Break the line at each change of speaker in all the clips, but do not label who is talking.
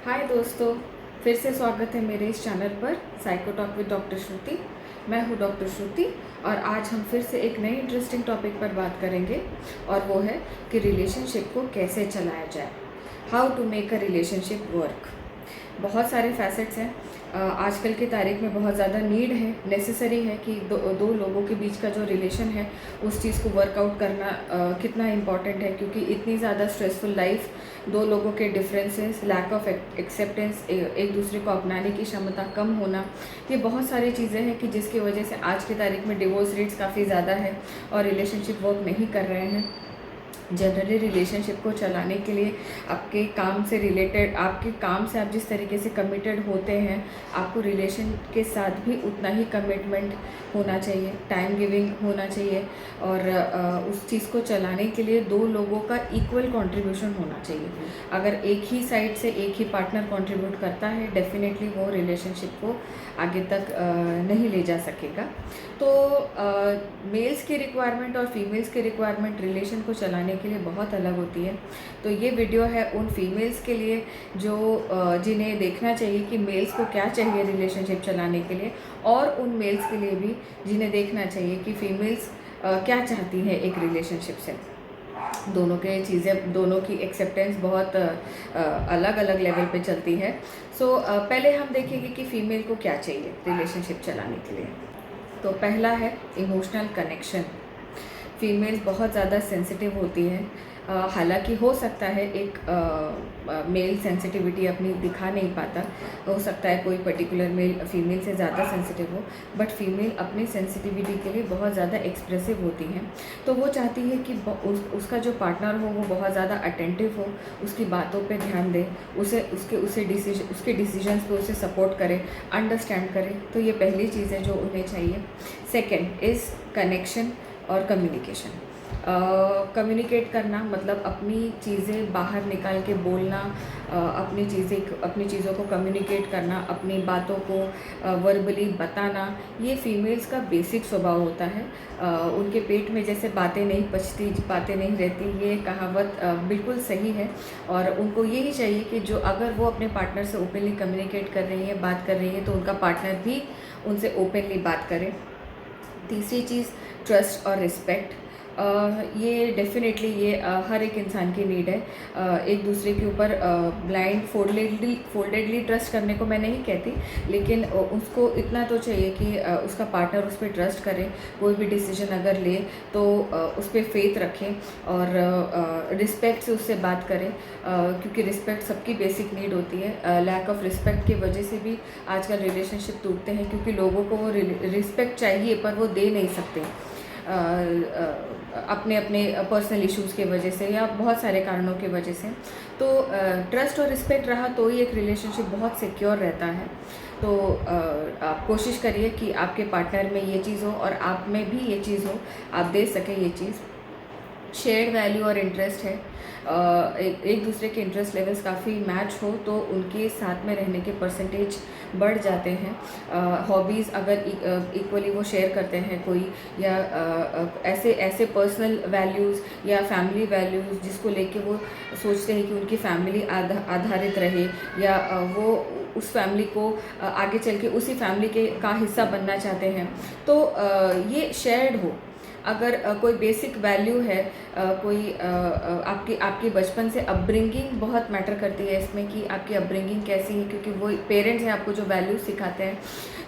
हाय दोस्तों, फिर से स्वागत है मेरे इस चैनल पर साइको टॉक विद डॉक्टर श्रुति। मैं हूँ डॉक्टर श्रुति और आज हम फिर से एक नए इंटरेस्टिंग टॉपिक पर बात करेंगे और वो है कि रिलेशनशिप को कैसे चलाया जाए। How to make a relationship work. बहुत सारे फैसेट्स हैं। आजकल की तारीख में बहुत ज़्यादा नीड है, नेसेसरी है कि दो लोगों के बीच का जो रिलेशन है उस चीज़ को वर्कआउट करना कितना इम्पॉर्टेंट है, क्योंकि इतनी ज़्यादा स्ट्रेसफुल लाइफ, दो लोगों के डिफरेंसेस, लैक ऑफ एक्सेप्टेंस, एक दूसरे को अपनाने की क्षमता कम होना, ये बहुत सारी चीज़ें हैं कि जिसकी वजह से आज की तारीख में डिवोर्स रेट्स काफ़ी ज़्यादा है और रिलेशनशिप वर्क नहीं कर रहे हैं। जनरली रिलेशनशिप को चलाने के लिए आपके काम से रिलेटेड, आपके काम से आप जिस तरीके से कमिटेड होते हैं, आपको रिलेशन के साथ भी उतना ही कमिटमेंट होना चाहिए, टाइम गिविंग होना चाहिए और उस चीज़ को चलाने के लिए दो लोगों का इक्वल कंट्रीब्यूशन होना चाहिए। अगर एक ही साइड से एक ही पार्टनर कंट्रीब्यूट करता है, डेफिनेटली वो रिलेशनशिप को आगे तक नहीं ले जा सकेगा। तो मेल्स की रिक्वायरमेंट और फीमेल्स की रिक्वायरमेंट रिलेशन को चलाने के लिए बहुत अलग होती है। तो ये वीडियो है उन फीमेल्स के लिए जो जिन्हें देखना चाहिए कि मेल्स को क्या चाहिए रिलेशनशिप चलाने के लिए, और उन मेल्स के लिए भी जिन्हें देखना चाहिए कि फीमेल्स क्या चाहती है एक रिलेशनशिप से। दोनों के चीज़ें, दोनों की एक्सेप्टेंस बहुत अलग अलग लेवल पे चलती है। सो पहले हम देखेंगे कि फ़ीमेल को क्या चाहिए रिलेशनशिप चलाने के लिए। तो पहला है इमोशनल कनेक्शन। फीमेल्स बहुत ज़्यादा सेंसिटिव होती हैं। हालांकि हो सकता है एक मेल सेंसिटिविटी अपनी दिखा नहीं पाता, हो सकता है कोई पर्टिकुलर मेल फीमेल से ज़्यादा सेंसिटिव हो, बट फीमेल अपनी सेंसिटिविटी के लिए बहुत ज़्यादा एक्सप्रेसिव होती हैं। तो वो चाहती है कि उसका जो पार्टनर हो वो बहुत ज़्यादा अटेंटिव हो, उसकी बातों पे ध्यान दे, उसके डिसीजंस पे उसे सपोर्ट करे, अंडरस्टैंड करे। तो ये पहली चीज़ है जो उन्हें चाहिए। सेकेंड इज़ कनेक्शन और कम्युनिकेशन। कम्युनिकेट करना मतलब अपनी चीज़ें बाहर निकाल के बोलना, अपनी चीज़ों को कम्युनिकेट करना, अपनी बातों को वर्बली बताना, ये फीमेल्स का बेसिक स्वभाव होता है। उनके पेट में जैसे बातें नहीं पचती, बातें नहीं रहती, ये कहावत बिल्कुल सही है। और उनको यही चाहिए कि जो अगर वो अपने पार्टनर से ओपनली कम्युनिकेट कर रही है, बात कर रही है, तो उनका पार्टनर भी उनसे ओपनली बात करे। तीसरी चीज़ ट्रस्ट और रिस्पेक्ट। ये डेफिनेटली ये हर एक इंसान की नीड है। एक दूसरे के ऊपर ब्लाइंड फोल्डेडली ट्रस्ट करने को मैं नहीं कहती, लेकिन उसको इतना तो चाहिए कि उसका पार्टनर उस पर ट्रस्ट करे, कोई भी डिसीजन अगर ले तो उस पर फेथ रखें और रिस्पेक्ट से उससे बात करें, क्योंकि रिस्पेक्ट सबकी बेसिक नीड होती है। लैक ऑफ रिस्पेक्ट की वजह से भी आजकल रिलेशनशिप टूटते हैं, क्योंकि लोगों को वो रिस्पेक्ट चाहिए पर वो दे नहीं सकते, अपने अपने पर्सनल इश्यूज़ के वजह से या बहुत सारे कारणों की वजह से। तो ट्रस्ट और रिस्पेक्ट रहा तो ही एक रिलेशनशिप बहुत सिक्योर रहता है। तो आप कोशिश करिए कि आपके पार्टनर में ये चीज़ हो और आप में भी ये चीज़ हो, आप दे सकें ये चीज़। शेयर्ड वैल्यू और इंटरेस्ट है। एक दूसरे के इंटरेस्ट लेवल्स काफ़ी मैच हो तो उनके साथ में रहने के परसेंटेज बढ़ जाते हैं। हॉबीज़ अगर इक्वली वो शेयर करते हैं कोई, या ऐसे पर्सनल वैल्यूज़ या फैमिली वैल्यूज़ जिसको लेके वो सोचते हैं कि उनकी फैमिली आधारित रहे, या वो उस फैमिली को आगे चल के उसी फैमिली के का हिस्सा बनना चाहते हैं, तो ये शेयर्ड हो। अगर कोई बेसिक वैल्यू है, कोई आपकी बचपन से अपब्रिंगिंग बहुत मैटर करती है इसमें कि आपकी अपब्रिंगिंग कैसी है, क्योंकि वो पेरेंट्स हैं आपको जो वैल्यूज़ सिखाते हैं।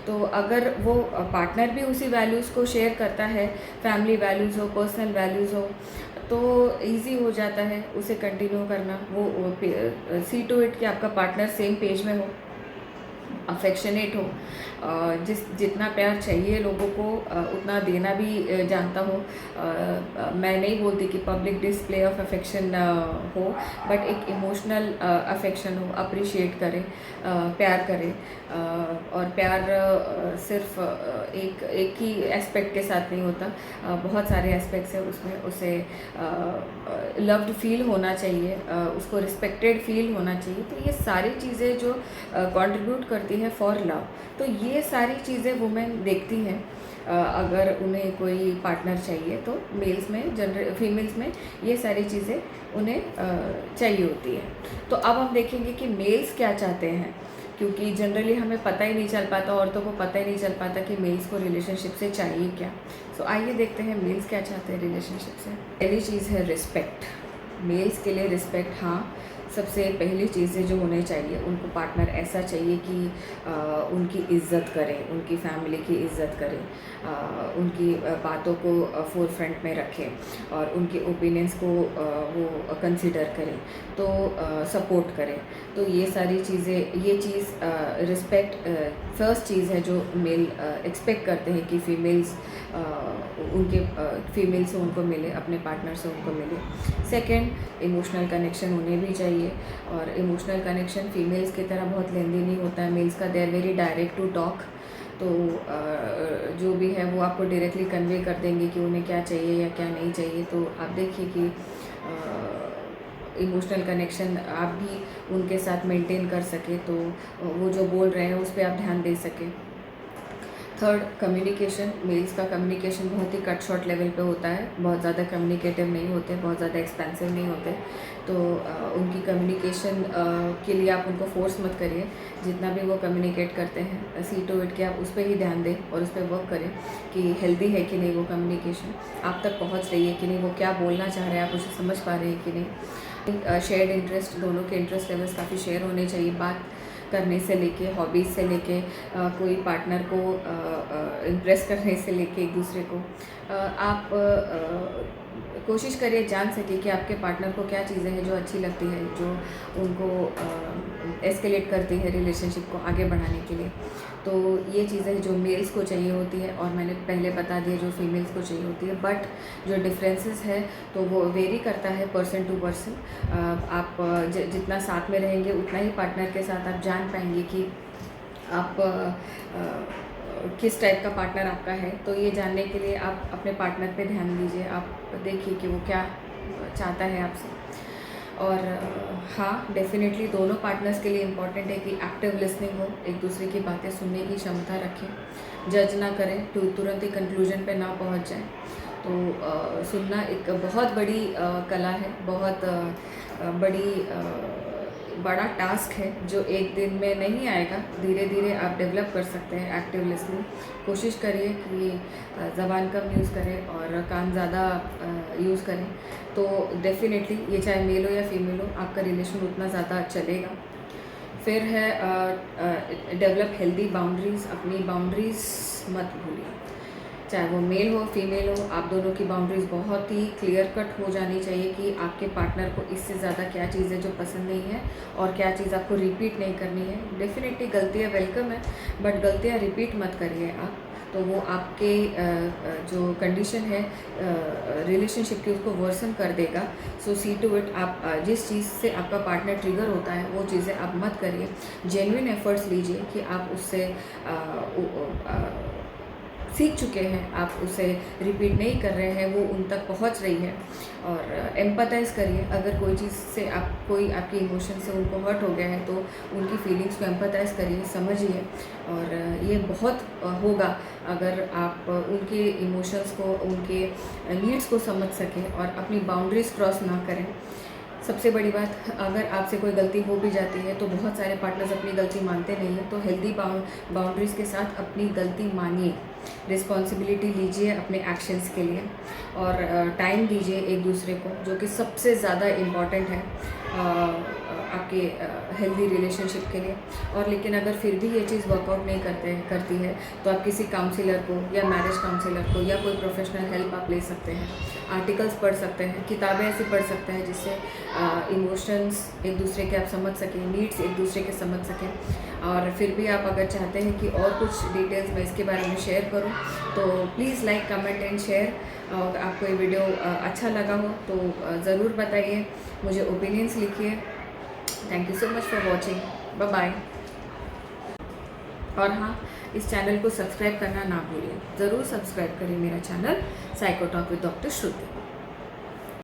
तो अगर वो पार्टनर भी उसी वैल्यूज़ को शेयर करता है, फैमिली वैल्यूज़ हो, पर्सनल वैल्यूज़ हो, तो इजी हो जाता है उसे कंटिन्यू करना। वो सी टू इट कि आपका पार्टनर सेम पेज में हो, अफेक्शनेट हो, जितना प्यार चाहिए लोगों को उतना देना भी जानता हो। मैं नहीं बोलती कि पब्लिक डिस्प्ले ऑफ अफेक्शन हो, बट एक इमोशनल अफेक्शन हो, अप्रिशिएट करे, प्यार करे। और प्यार सिर्फ एक ही एस्पेक्ट के साथ नहीं होता, बहुत सारे एस्पेक्ट्स हैं उसमें। उसे लव्ड फील होना चाहिए, उसको रिस्पेक्टेड फील होना चाहिए। तो ये सारी चीज़ें जो कंट्रीब्यूट करती है फॉर लव, तो ये सारी चीज़ें वुमेन देखती हैं। अगर उन्हें कोई पार्टनर चाहिए तो मेल्स में फीमेल्स में ये सारी चीज़ें उन्हें चाहिए होती है। तो अब हम देखेंगे कि मेल्स क्या चाहते हैं, क्योंकि जनरली हमें पता ही नहीं चल पाता, औरतों को पता ही नहीं चल पाता कि मेल्स को रिलेशनशिप से चाहिए क्या। सो आइए देखते हैं मेल्स क्या चाहते हैं रिलेशनशिप से। पहली चीज़ है रिस्पेक्ट। मेल्स के लिए रिस्पेक्ट, हाँ, सबसे पहली चीज़ें जो होने चाहिए, उनको पार्टनर ऐसा चाहिए कि उनकी इज़्ज़त करें, उनकी फैमिली की इज़्ज़त करें, उनकी बातों को फोर फ्रंट में रखें और उनके ओपिनियंस को वो कंसिडर करें, तो सपोर्ट करें। तो ये सारी चीज़ें, ये चीज़ रिस्पेक्ट फर्स्ट चीज़ है जो मेल एक्सपेक्ट करते हैं कि फीमेल्स उनके फीमेल से उनको मिले, अपने पार्टनर से उनको मिले। सेकंड, इमोशनल कनेक्शन उन्हें भी चाहिए, और इमोशनल कनेक्शन फीमेल्स की तरह बहुत लेंदी नहीं होता है। मेल्स का they are very direct to talk, तो जो भी है वो आपको डायरेक्टली कन्वे कर देंगे कि उन्हें क्या चाहिए या क्या नहीं चाहिए। तो आप देखिए कि इमोशनल कनेक्शन आप भी उनके साथ मेंटेन कर सके, तो वो जो बोल रहे हैं उस पर आप ध्यान दे सकें। Third, communication. मेल्स का कम्युनिकेशन बहुत ही कट शॉर्ट लेवल पे होता है, बहुत ज़्यादा कम्युनिकेटिव नहीं होते, बहुत ज़्यादा एक्सपेंसिव नहीं होते। तो उनकी कम्युनिकेशन के लिए आप उनको फोर्स मत करिए। जितना भी वो कम्युनिकेट करते हैं, सी टू इट कि आप उस पर ही ध्यान दें और उस पर वर्क करें कि हेल्दी है कि नहीं वो कम्युनिकेशन, आप तक पहुँच रही है कि नहीं, वो क्या बोलना चाह रहे हैं आप उसे समझ पा रहे हैं कि नहीं। शेयर्ड इंटरेस्ट, दोनों के इंटरेस्ट लेवल्स काफ़ी शेयर होने चाहिए। बात करने से लेके, हॉबीज़ से लेके, कोई पार्टनर को इम्प्रेस करने से लेके एक दूसरे को, आप कोशिश करिए जान सके कि आपके पार्टनर को क्या चीज़ें हैं जो अच्छी लगती है, जो उनको एस्केलेट करती है रिलेशनशिप को आगे बढ़ाने के लिए। तो ये चीज़ें जो मेल्स को चाहिए होती है, और मैंने पहले बता दिया जो फीमेल्स को चाहिए होती है। बट जो डिफरेंसेस है तो वो वेरी करता है पर्सन टू पर्सन। आप जितना साथ में रहेंगे उतना ही पार्टनर के साथ आप जान पाएंगे कि आप किस टाइप का पार्टनर आपका है। तो ये जानने के लिए आप अपने पार्टनर पे ध्यान दीजिए, आप देखिए कि वो क्या चाहता है आपसे। और हाँ, डेफिनेटली दोनों पार्टनर्स के लिए इम्पॉर्टेंट है कि एक्टिव लिसनिंग हो, एक दूसरे की बातें सुनने की क्षमता रखें, जज ना करें, तुरंत ही कंक्लूजन पे ना पहुंच जाएं। तो सुनना एक बहुत बड़ी कला है, बहुत बड़ा टास्क है जो एक दिन में नहीं आएगा, धीरे धीरे आप डेवलप कर सकते हैं एक्टिव लिसनिंग। कोशिश करिए कि ज़बान कम यूज़ करें और कान ज़्यादा यूज़ करें, तो डेफिनेटली ये चाहे मेल हो या फीमेल हो, आपका रिलेशन उतना ज़्यादा चलेगा। फिर है डेवलप हेल्दी बाउंड्रीज़। अपनी बाउंड्रीज़ मत भूलिए, चाहे वो मेल हो फीमेल हो, आप दोनों की बाउंड्रीज़ बहुत ही क्लियर कट हो जानी चाहिए कि आपके पार्टनर को इससे ज़्यादा क्या चीज़ है जो पसंद नहीं है और क्या चीज़ आपको रिपीट नहीं करनी है। डेफिनेटली गलतियाँ वेलकम है, बट गलतियाँ रिपीट मत करिए आप, तो वो आपके जो कंडीशन है रिलेशनशिप की उसको वर्सन कर देगा। सो सी टू इट, आप जिस चीज़ से आपका पार्टनर ट्रिगर होता है वो चीज़ें आप मत करिए। जेन्युइन एफर्ट्स लीजिए कि आप उससे सीख चुके हैं, आप उसे रिपीट नहीं कर रहे हैं, वो उन तक पहुंच रही है। और एम्पैथाइज़ करिए, अगर कोई चीज़ से कोई आपके इमोशन से उनको हर्ट हो गया है तो उनकी फीलिंग्स को एम्पैथाइज़ करिए, समझिए। और ये बहुत होगा अगर आप उनके इमोशंस को, उनके नीड्स को समझ सकें और अपनी बाउंड्रीज़ क्रॉस ना करें। सबसे बड़ी बात, अगर आपसे कोई गलती हो भी जाती है तो बहुत सारे पार्टनर्स अपनी गलती मानते नहीं हैं, तो हेल्दी बाउंड्रीज़ के साथ अपनी गलती मानिए, रिस्पॉन्सिबिलिटी लीजिए अपने एक्शंस के लिए, और टाइम दीजिए एक दूसरे को, जो कि सबसे ज़्यादा इम्पॉर्टेंट है आपके हेल्दी रिलेशनशिप के लिए। और लेकिन अगर फिर भी ये चीज़ वर्कआउट नहीं करती है तो आप किसी काउंसलर को या मैरिज काउंसलर को या कोई प्रोफेशनल हेल्प आप ले सकते हैं, आर्टिकल्स पढ़ सकते हैं, किताबें ऐसी पढ़ सकते हैं जिससे इमोशंस एक दूसरे के आप समझ सकें, नीड्स एक दूसरे के समझ सकें। और फिर भी आप अगर चाहते हैं कि और कुछ डिटेल्स मैं इसके बारे में शेयर करूं, तो please like, comment and share. और आपको ये वीडियो अच्छा लगा हो तो ज़रूर बताइए, मुझे ओपिनियंस लिखिए। Thank you so much for watching, bye bye. और हाँ, इस चैनल को सब्सक्राइब करना ना भूलिए, ज़रूर सब्सक्राइब करिए मेरा channel psycho talk with doctor Shruti.